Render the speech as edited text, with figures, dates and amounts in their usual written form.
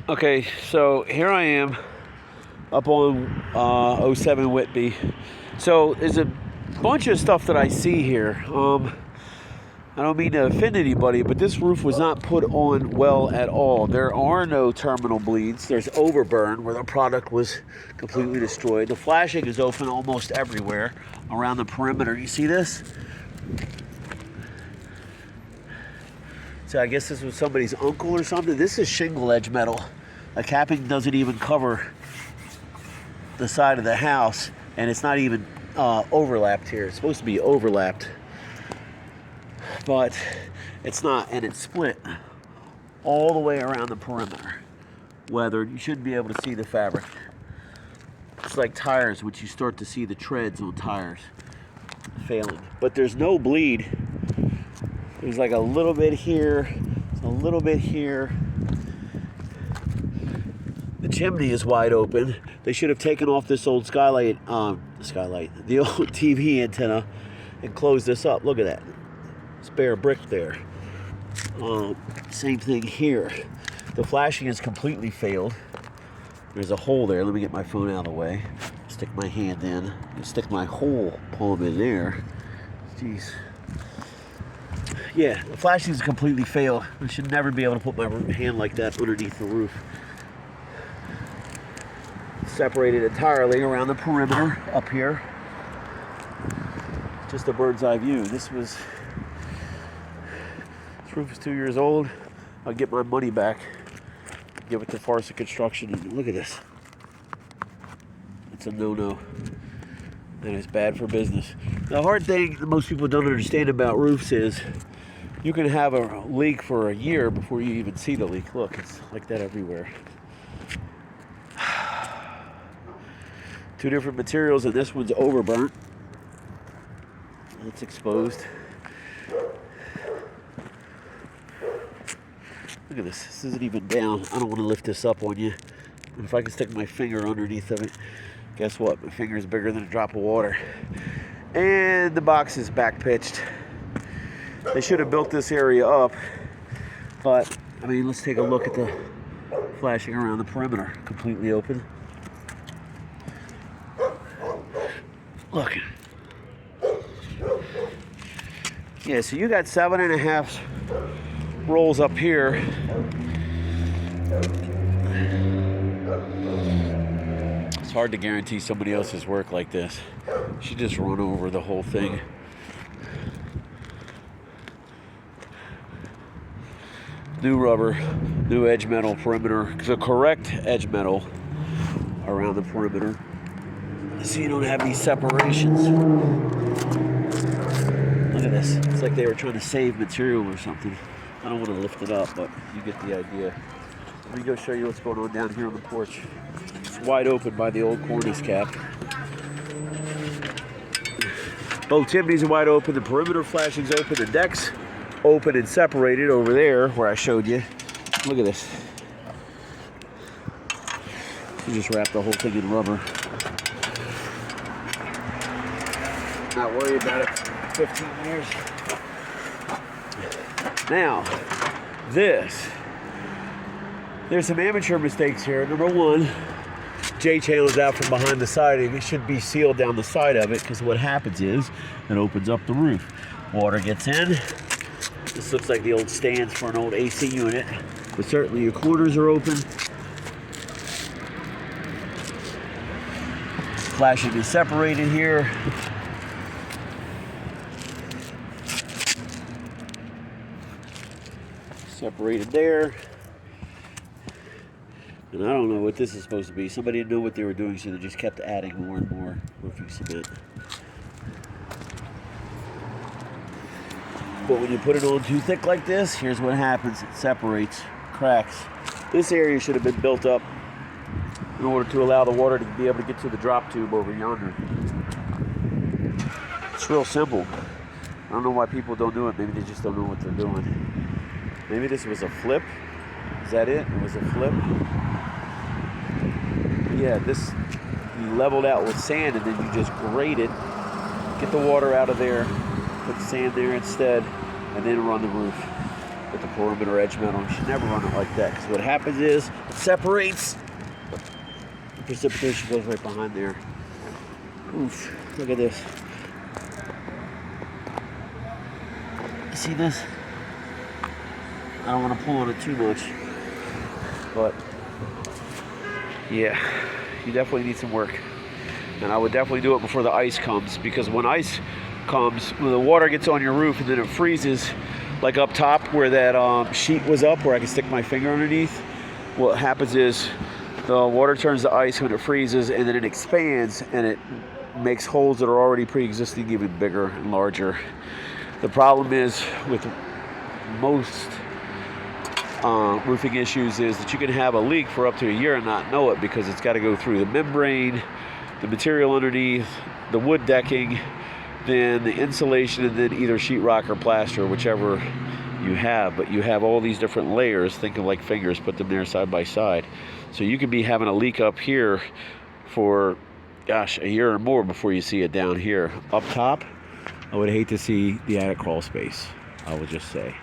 Okay, so here I am up on '07 Whitby. So there's a bunch of stuff that I see here. I don't mean to offend anybody, but this roof was not put on well at all. There are no terminal bleeds. There's overburn where the product was completely destroyed. The flashing is open almost everywhere around the perimeter. You see this? So I guess this was somebody's uncle or something. This is shingle edge metal. The capping doesn't even cover the side of the house, and it's not even overlapped here. It's supposed to be overlapped, but it's not, and it's split all the way around the perimeter. Weathered. You shouldn't be able to see the fabric. It's like tires, which you start to see the treads on tires failing. But there's no bleed. There's like a little bit here, a little bit here. The chimney is wide open. They should have taken off this old the old TV antenna and closed this up. Look at that. Spare brick there. Same thing here. The flashing has completely failed. There's a hole there. Let me get my phone out of the way. Stick my hand in. Stick my whole palm in there. Jeez. Yeah, the flashing's completely failed. I should never be able to put my hand like that underneath the roof. Separated entirely around the perimeter up here. Just a bird's eye view. This roof is 2 years old. I'll get my money back. Give it to Farsa Construction. And look at this. It's a no-no. And it's bad for business. The hard thing that most people don't understand about roofs is you can have a leak for a year before you even see the leak. Look, it's like that everywhere. Two different materials, and this one's overburnt. It's exposed. Look at this. This isn't even down. I don't want to lift this up on you. And if I can stick my finger underneath of it, guess what? My finger is bigger than a drop of water. And the box is back pitched. They should have built this area up, but I mean, let's take a look at the flashing around the perimeter. Completely open. Look. Yeah, so you got 7.5 rolls up here. It's hard to guarantee somebody else's work like this. You should just run over the whole thing. New rubber, new edge metal perimeter, the correct edge metal around the perimeter, so you don't have these separations. Look at this. It's like they were trying to save material or something. I don't want to lift it up, but you get the idea. Let me go show you what's going on down here on the porch. It's wide open by the old cornice cap. Both chimneys are wide open. The perimeter flashing's open. The deck's open and separated over there where I showed you. Look at this. You just wrap the whole thing in rubber. Not worried about it for 15 years. Now, there's some amateur mistakes here. Number one, J-channel's out from behind the siding. It should be sealed down the side of it, because what happens is it opens up the roof. Water gets in. This looks like the old stands for an old AC unit, but certainly your corners are open. Flashing is separated here. Separated there. And I don't know what this is supposed to be. Somebody didn't know what they were doing, so they just kept adding more and more roofing cement. But when you put it on too thick like this, here's what happens. It separates, cracks. This area should have been built up in order to allow the water to be able to get to the drop tube over yonder. It's real simple. I don't know why people don't do it. Maybe they just don't know what they're doing. Maybe this was a flip. Is that it? It was a flip. Yeah, this you leveled out with sand, and then you just grate it, get the water out of there, put the sand there instead, and then run the roof with the perimeter edge metal. You should never run it like that, because what happens is it separates. The precipitation goes right behind there. Oof, look at this. You see this? I don't want to pull on it too much, but yeah, you definitely need some work. And I would definitely do it before the ice comes, because when ice comes, when the water gets on your roof and then it freezes, like up top where that sheet was up, where I can stick my finger underneath, what happens is the water turns to ice when it freezes, and then it expands and it makes holes that are already pre-existing even bigger and larger. The problem is with most roofing issues is that you can have a leak for up to a year and not know it, because it's got to go through the membrane, the material underneath, the wood decking, then the insulation, and then either sheetrock or plaster, whichever you have. But you have all these different layers. Think of like fingers, put them there side by side. So you could be having a leak up here for, gosh, a year or more before you see it down here. Up top, I would hate to see the attic crawl space, I would just say.